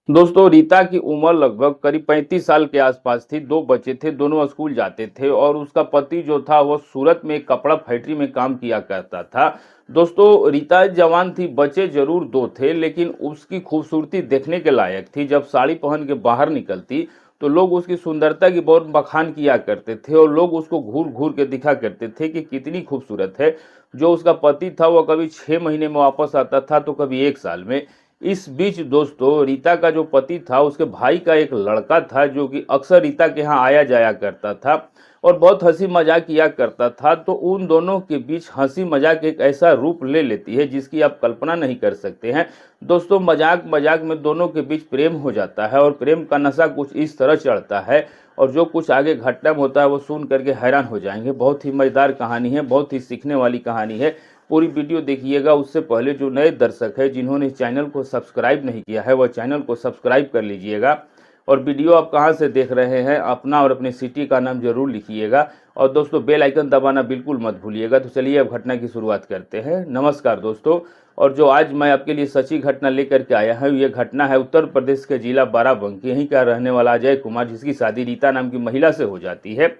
दोस्तों रीता की उम्र लगभग करीब 35 साल के आसपास थी। 2 बच्चे थे, दोनों स्कूल जाते थे और उसका पति जो था वो सूरत में एक कपड़ा फैक्ट्री में काम किया करता था। दोस्तों रीता जवान थी, बच्चे जरूर 2 थे लेकिन उसकी खूबसूरती देखने के लायक थी। जब साड़ी पहन के बाहर निकलती तो लोग उसकी सुंदरता की बहुत बखान किया करते थे और लोग उसको घूर-घूर के दिखा करते थे कि कितनी खूबसूरत है। जो उसका पति था वो कभी 6 महीने में वापस आता था तो कभी 1 साल में। इस बीच दोस्तों रीता का जो पति था उसके भाई का एक लड़का था जो कि अक्सर रीता के यहाँ आया जाया करता था और बहुत हंसी मजाक किया करता था। तो उन दोनों के बीच हंसी मजाक एक ऐसा रूप ले लेती है जिसकी आप कल्पना नहीं कर सकते हैं। दोस्तों मजाक मजाक में दोनों के बीच प्रेम हो जाता है और प्रेम का नशा कुछ इस तरह चढ़ता है और जो कुछ आगे घटना में होता है वो सुन करके हैरान हो जाएंगे। बहुत ही मजेदार कहानी है, बहुत ही सीखने वाली कहानी है। पूरी वीडियो देखिएगा। उससे पहले जो नए दर्शक है जिन्होंने चैनल को सब्सक्राइब नहीं किया है वह चैनल को सब्सक्राइब कर लीजिएगा। और वीडियो आप कहां से देख रहे हैं अपना और अपने सिटी का नाम जरूर लिखिएगा और दोस्तों बेल आइकन दबाना बिल्कुल मत भूलिएगा। तो चलिए अब घटना की शुरुआत करते हैं। नमस्कार दोस्तों, और जो आज मैं आपके लिए सच्ची घटना लेकर के आया हूँ ये घटना है उत्तर प्रदेश के जिला बाराबंकी। यहीं का रहने वाला अजय कुमार, जिसकी शादी रीता नाम की महिला से हो जाती है।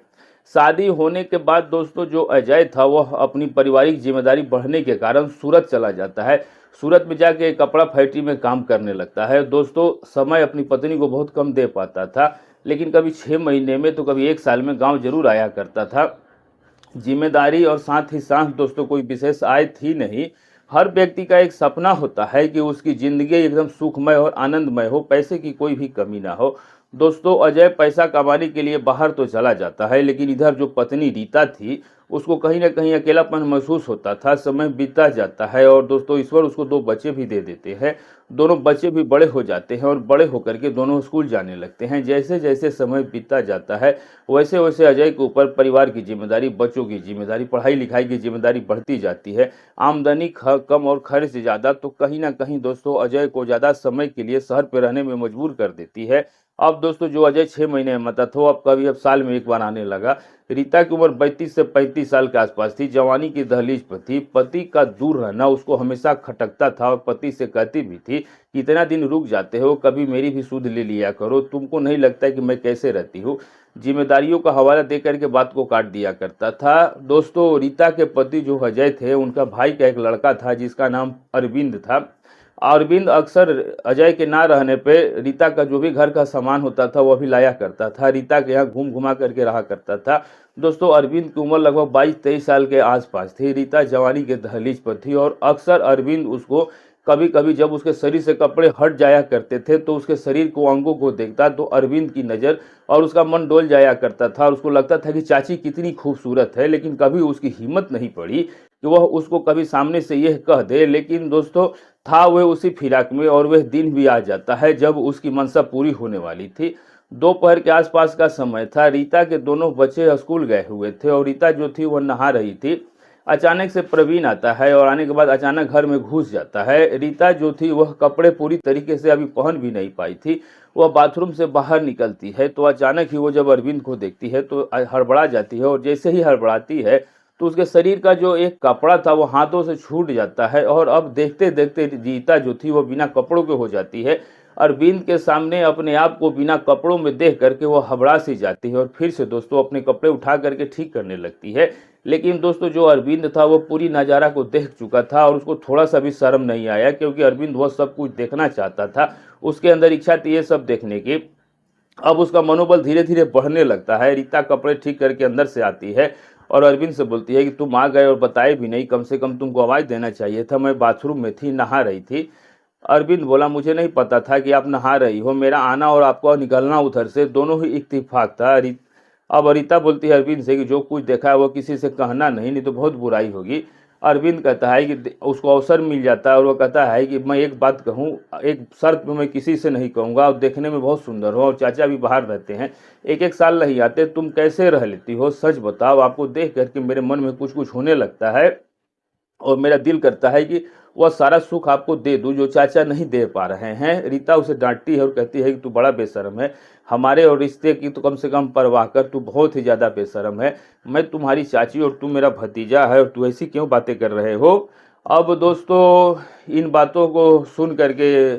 शादी होने के बाद दोस्तों जो अजय था वह अपनी पारिवारिक जिम्मेदारी बढ़ने के कारण सूरत चला जाता है। सूरत में जाके कपड़ा फैक्ट्री में काम करने लगता है। दोस्तों समय अपनी पत्नी को बहुत कम दे पाता था लेकिन कभी 6 महीने में तो कभी 1 साल में गांव जरूर आया करता था। जिम्मेदारी और साथ ही साथ दोस्तों कोई विशेष आय थी नहीं। हर व्यक्ति का एक सपना होता है कि उसकी ज़िंदगी एकदम सुखमय और आनंदमय हो, पैसे की कोई भी कमी ना हो। दोस्तों अजय पैसा कमाने के लिए बाहर तो चला जाता है लेकिन इधर जो पत्नी रीता थी उसको कहीं ना कहीं अकेलापन महसूस होता था। समय बीतता जाता है और दोस्तों ईश्वर उसको 2 बच्चे भी दे देते हैं। दोनों बच्चे भी बड़े हो जाते हैं और बड़े होकर के दोनों स्कूल जाने लगते हैं। जैसे जैसे समय बीतता जाता है वैसे वैसे अजय के ऊपर परिवार की जिम्मेदारी, बच्चों की जिम्मेदारी, पढ़ाई लिखाई की जिम्मेदारी बढ़ती जाती है। आमदनी कम और खर्च ज़्यादा तो कहीं ना कहीं दोस्तों अजय को ज़्यादा समय के लिए शहर पर रहने में मजबूर कर देती है। अब दोस्तों जो अजय 6 महीने में मता था अब साल में एक बार आने लगा। रीता की उम्र 32 से 35 साल के आसपास थी, जवानी की दहलीज पर थी। पति का दूर रहना उसको हमेशा खटकता था और पति से कहती भी थी कि इतना दिन रुक जाते हो, कभी मेरी भी सुध ले लिया करो, तुमको नहीं लगता कि मैं कैसे रहती हूँ। जिम्मेदारियों का हवाला दे करके बात को काट दिया करता था। दोस्तों रीता के पति जो अजय थे उनका भाई का एक लड़का था जिसका नाम अरविंद था। अरविंद अक्सर अजय के ना रहने पे रीता का जो भी घर का सामान होता था वह भी लाया करता था, रीता के यहाँ घूम घुमा करके रहा करता था। दोस्तों अरविंद की उम्र लगभग 22-23 साल के आसपास थी। रीता जवानी के दहलीज पर थी और अक्सर अरविंद उसको कभी कभी जब उसके शरीर से कपड़े हट जाया करते थे तो उसके शरीर को, अंगों को देखता तो अरविंद की नज़र और उसका मन डोल जाया करता था और उसको लगता था कि चाची कितनी खूबसूरत है। लेकिन कभी उसकी हिम्मत नहीं पड़ी कि वह उसको कभी सामने से यह कह दे। लेकिन दोस्तों था वह उसी फिराक में और वह दिन भी आ जाता है जब उसकी मंशा पूरी होने वाली थी। दोपहर के आसपास का समय था। रीता के दोनों बच्चे स्कूल गए हुए थे और रीता जो थी वह नहा रही थी। अचानक से प्रवीण आता है और आने के बाद अचानक घर में घुस जाता है। रीता जो थी वह कपड़े पूरी तरीके से अभी पहन भी नहीं पाई थी। वह बाथरूम से बाहर निकलती है तो अचानक ही वो जब अरविंद को देखती है तो हड़बड़ा जाती है और जैसे ही हड़बड़ाती है तो उसके शरीर का जो एक कपड़ा था वो हाथों से छूट जाता है और अब देखते देखते रीता जो थी वो बिना कपड़ों के हो जाती है। अरविंद के सामने अपने आप को बिना कपड़ों में देख करके वो हबड़ा सी जाती है और फिर से दोस्तों अपने कपड़े उठा करके ठीक करने लगती है। लेकिन दोस्तों जो अरविंद था वो पूरी नज़ारा को देख चुका था और उसको थोड़ा सा भी शर्म नहीं आया क्योंकि अरविंद वह सब कुछ देखना चाहता था। उसके अंदर इच्छा थी ये सब देखने की। अब उसका मनोबल धीरे धीरे बढ़ने लगता है। रीता कपड़े ठीक करके अंदर से आती है और अरविंद से बोलती है कि तुम आ गए और बताए भी नहीं, कम से कम तुमको आवाज़ देना चाहिए था, मैं बाथरूम में थी, नहा रही थी। अरविंद बोला मुझे नहीं पता था कि आप नहा रही हो, मेरा आना और आपका निकलना उधर से दोनों ही इत्तेफाक था। अब रीता बोलती है अरविंद से कि जो कुछ देखा है वो किसी से कहना नहीं, नहीं तो बहुत बुराई होगी। अरविंद कहता है कि उसको अवसर मिल जाता है और वो कहता है कि मैं एक बात कहूँ, एक शर्त पे मैं किसी से नहीं कहूँगा, और देखने में बहुत सुंदर हो और चाचा भी बाहर रहते हैं, एक एक साल नहीं आते, तुम कैसे रह लेती हो, सच बताओ। आपको देख करके मेरे मन में कुछ कुछ होने लगता है और मेरा दिल करता है कि वह सारा सुख आपको दे दूं जो चाचा नहीं दे पा रहे हैं। रीता उसे डांटती है और कहती है कि तू बड़ा बेशर्म है, हमारे और रिश्ते की तो कम से कम परवाह कर, तू बहुत ही ज़्यादा बेशर्म है। मैं तुम्हारी चाची और तू मेरा भतीजा है और तू ऐसी क्यों बातें कर रहे हो। अब दोस्तों इन बातों को सुन करके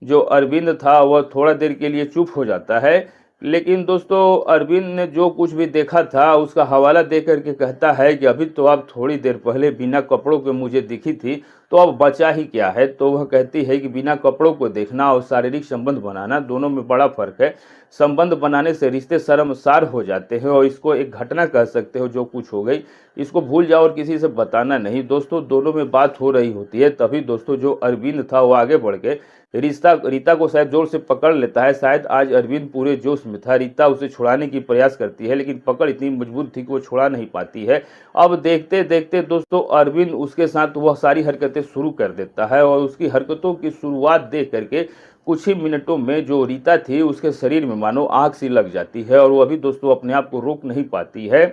जो अरविंद था वह थोड़ा देर के लिए चुप हो जाता है। लेकिन दोस्तों अरविंद ने जो कुछ भी देखा था उसका हवाला दे करके कहता है कि अभी तो आप थोड़ी देर पहले बिना कपड़ों के मुझे दिखी थी, तो अब बचा ही क्या है। तो वह कहती है कि बिना कपड़ों को देखना और शारीरिक संबंध बनाना दोनों में बड़ा फर्क है। संबंध बनाने से रिश्ते शर्मसार हो जाते हैं और इसको एक घटना कह सकते हो जो कुछ हो गई, इसको भूल जाओ और किसी से बताना नहीं। दोस्तों दोनों में बात हो रही होती है, तभी दोस्तों जो अरविंद था वो आगे बढ़ के रीता को शायद जोर से पकड़ लेता है। शायद आज अरविंद पूरे जोश में था। रीता उसे छुड़ाने की प्रयास करती है लेकिन पकड़ इतनी मजबूत थी कि वो छुड़ा नहीं पाती है। अब देखते देखते दोस्तों अरविंद उसके साथ वह सारी हरकतें शुरू कर देता है और उसकी हरकतों की शुरुआत देख करके कुछ ही मिनटों में जो रीता थी उसके शरीर में मानो आग सी लग जाती है और वह भी दोस्तों अपने आप को रोक नहीं पाती है।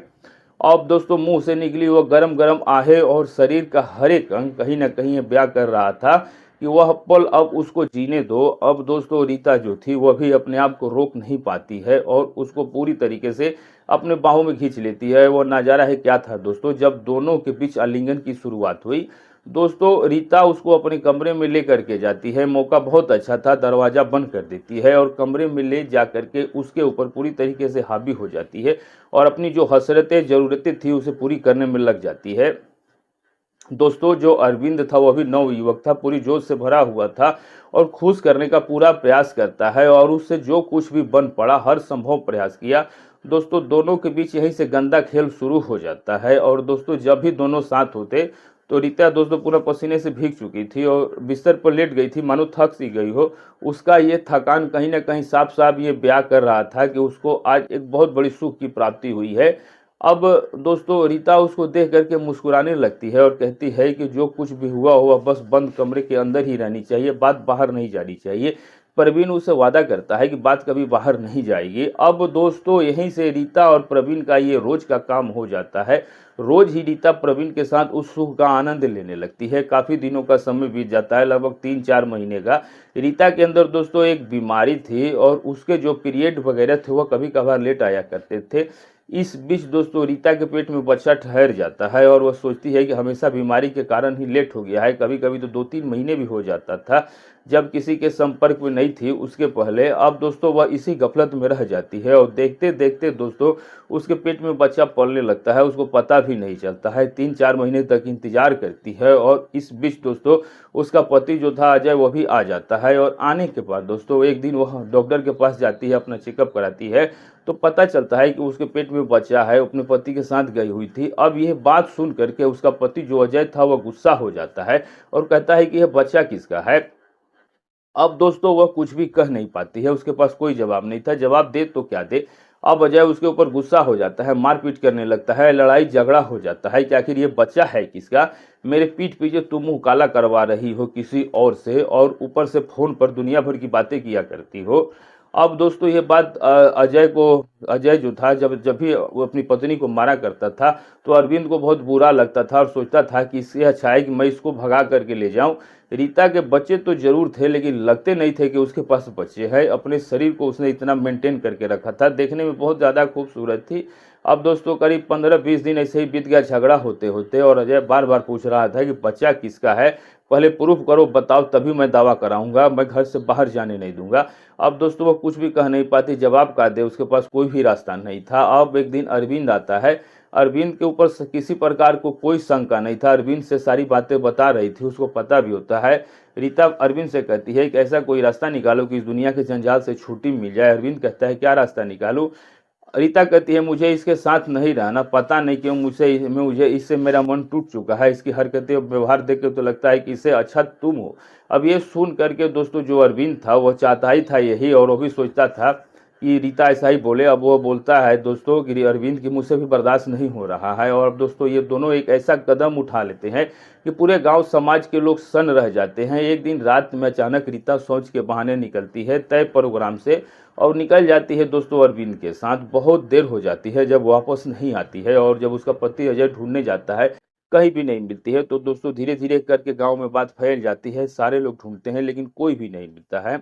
अब दोस्तों मुंह से निकली वह गरम गरम आहें और शरीर का हर एक अंग कहीं ना कहीं बयां कर रहा था कि वह पल अब उसको जीने दो। अब दोस्तों रीता जो थी वह भी अपने आप को रोक नहीं पाती है और उसको पूरी तरीके से अपने बाहों में खींच लेती है। वो नज़ारा है क्या था दोस्तों, जब दोनों के बीच आलिंगन की शुरुआत हुई। दोस्तों रीता उसको अपने कमरे में ले करके जाती है। मौका बहुत अच्छा था, दरवाज़ा बंद कर देती है और कमरे में ले जा करके उसके ऊपर पूरी तरीके से हावी हो जाती है और अपनी जो हसरतें ज़रूरतें थी उसे पूरी करने में लग जाती है। दोस्तों जो अरविंद था वह भी नवयुवक था, पूरी जोश से भरा हुआ था और खुश करने का पूरा प्रयास करता है और उससे जो कुछ भी बन पड़ा हर संभव प्रयास किया। दोस्तों दोनों के बीच यहीं से गंदा खेल शुरू हो जाता है और दोस्तों जब भी दोनों साथ होते तो रीता दोस्तों पूरा पसीने से भीग चुकी थी और बिस्तर पर लेट गई थी, मानो थक सी गई हो। उसका ये थकान कहीं ना कहीं साफ साफ ये बयां कर रहा था कि उसको आज एक बहुत बड़ी सुख की प्राप्ति हुई है। अब दोस्तों रीता उसको देख करके मुस्कुराने लगती है और कहती है कि जो कुछ भी हुआ हुआ बस बंद कमरे के अंदर ही रहनी चाहिए, बात बाहर नहीं जानी चाहिए। प्रवीण उसे वादा करता है कि बात कभी बाहर नहीं जाएगी। अब दोस्तों यहीं से रीता और प्रवीण का ये रोज का काम हो जाता है। रोज ही रीता प्रवीण के साथ उस सुख का आनंद लेने लगती है। काफ़ी दिनों का समय बीत जाता है, लगभग 3-4 महीने का। रीता के अंदर दोस्तों एक बीमारी थी और उसके जो पीरियड वगैरह थे वह कभी कभार लेट आया करते थे। इस बीच दोस्तों रीता के पेट में बच्चा ठहर जाता है और वह सोचती है कि हमेशा बीमारी के कारण ही लेट हो गया है। कभी कभी तो 2-3 महीने भी हो जाता था जब किसी के संपर्क में नहीं थी उसके पहले। अब दोस्तों वह इसी गफलत में रह जाती है और देखते देखते दोस्तों उसके पेट में बच्चा पलने लगता है, उसको पता भी नहीं चलता है। 3-4 महीने तक इंतजार करती है और इस बीच दोस्तों उसका पति जो था अजय वह भी आ जाता है और आने के बाद दोस्तों एक दिन वह डॉक्टर के पास जाती है, अपना चेकअप कराती है तो पता चलता है कि उसके पेट में बच्चा है, अपने पति के साथ गई हुई थी। अब यह बात सुन करके उसका पति जो अजय था वह गुस्सा हो जाता है और कहता है कि यह बच्चा किसका है। अब दोस्तों वह कुछ भी कह नहीं पाती है, उसके पास कोई जवाब नहीं था, जवाब दे तो क्या दे। अब अजय उसके ऊपर गुस्सा हो जाता है, मारपीट करने लगता है, लड़ाई झगड़ा हो जाता है कि आखिर ये बच्चा है किसका, मेरे पीठ पीछे तुम मुंह काला करवा रही हो किसी और से और ऊपर से फोन पर दुनिया भर की बातें किया करती हो। अब दोस्तों ये बात अजय जो था जब जब भी वो अपनी पत्नी को मारा करता था तो अरविंद को बहुत बुरा लगता था और सोचता था कि इससे अच्छा है कि मैं इसको भगा करके ले जाऊं। रीता के बच्चे तो जरूर थे लेकिन लगते नहीं थे कि उसके पास बच्चे हैं। अपने शरीर को उसने इतना मेंटेन करके रखा था, देखने में बहुत ज़्यादा खूबसूरत थी। अब दोस्तों करीब 15-20 दिन ऐसे ही बीत गया झगड़ा होते होते और अजय बार बार पूछ रहा था कि बच्चा किसका है, पहले प्रूफ करो, बताओ तभी मैं दावा कराऊंगा, मैं घर से बाहर जाने नहीं दूंगा। अब दोस्तों वो कुछ भी कह नहीं पाती, जवाब का दे उसके पास कोई भी रास्ता नहीं था। अब एक दिन अरविंद आता है, अरविंद के ऊपर किसी प्रकार को कोई शंका नहीं था, अरविंद से सारी बातें बता रही थी, उसको पता भी होता है। रीता अरविंद से कहती है कि ऐसा कोई रास्ता निकालो कि इस दुनिया के जंजाल से छुट्टी मिल जाए। अरविंद कहता है क्या रास्ता निकालूं। रीता कहती है मुझे इसके साथ नहीं रहना, पता नहीं क्यों मुझे इससे मेरा मन टूट चुका है, इसकी हरकतें और व्यवहार देख के तो लगता है कि इससे अच्छा तुम हो। अब ये सुन करके दोस्तों जो अरविंद था वह चाहता ही था यही और वो भी सोचता था कि रीता ऐसा ही बोले। अब वो बोलता है दोस्तों कि अरविंद की मुझसे भी बर्दाश्त नहीं हो रहा है और अब दोस्तों ये दोनों एक ऐसा कदम उठा लेते हैं कि पूरे गांव समाज के लोग सन्न रह जाते हैं। एक दिन रात में अचानक रीता शौच के बहाने निकलती है तय प्रोग्राम से और निकल जाती है दोस्तों अरविंद के साथ। बहुत देर हो जाती है जब वापस नहीं आती है और जब उसका पति अजय ढूंढने जाता है कहीं भी नहीं मिलती है। तो दोस्तों धीरे धीरे करके गांव में बात फैल जाती है, सारे लोग ढूंढते हैं लेकिन कोई भी नहीं मिलता है।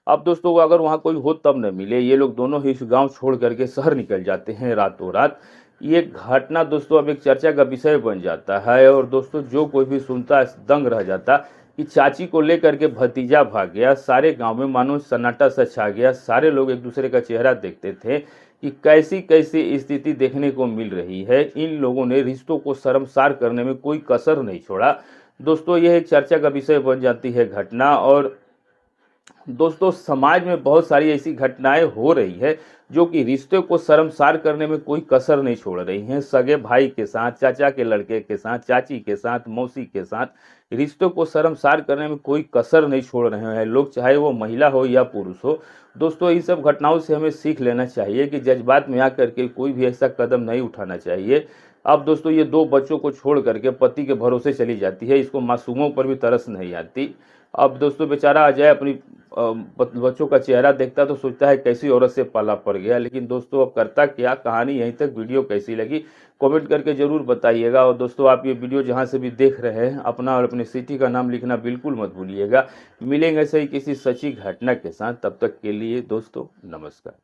अब दोस्तों अगर वहाँ कोई हो तब न मिले, ये लोग दोनों ही इस गांव छोड़ करके शहर निकल जाते हैं रातों रात। ये घटना दोस्तों अब एक चर्चा का विषय बन जाता है और दोस्तों जो कोई भी सुनता है दंग रह जाता कि चाची को लेकर के भतीजा भाग गया। सारे गांव में मानो सन्नाटा सा छा गया। सारे लोग एक दूसरे का चेहरा देखते थे कि कैसी कैसी स्थिति देखने को मिल रही है। इन लोगों ने रिश्तों को शर्मसार करने में कोई कसर नहीं छोड़ा। दोस्तों, यह एक चर्चा का विषय बन जाती है घटना। और दोस्तों, समाज में बहुत सारी ऐसी घटनाएं हो रही है जो कि रिश्ते को शर्मसार करने में कोई कसर नहीं छोड़ रही हैं। सगे भाई के साथ, चाचा के लड़के के साथ, चाची के साथ, मौसी के साथ रिश्तों को शर्मसार करने में कोई कसर नहीं छोड़ रहे हैं लोग, चाहे वो महिला हो या पुरुष हो। दोस्तों, इन सब घटनाओं से हमें सीख लेना चाहिए कि जज्बात में आकर के कोई भी ऐसा कदम नहीं उठाना चाहिए। अब दोस्तों, ये दो बच्चों को छोड़ करके पति के भरोसे चली जाती है, इसको मासूमों पर भी तरस नहीं आती। अब दोस्तों, बेचारा अजय अपनी बच्चों का चेहरा देखता तो सोचता है कैसी औरत से पाला पड़ गया। लेकिन दोस्तों, अब करता क्या। कहानी यहीं तक। वीडियो कैसी लगी कमेंट करके जरूर बताइएगा। और दोस्तों, आप ये वीडियो जहां से भी देख रहे हैं, अपना और अपनी सिटी का नाम लिखना बिल्कुल मत भूलिएगा। मिलेंगे ऐसे ही किसी सच्ची घटना के साथ। तब तक के लिए दोस्तों, नमस्कार।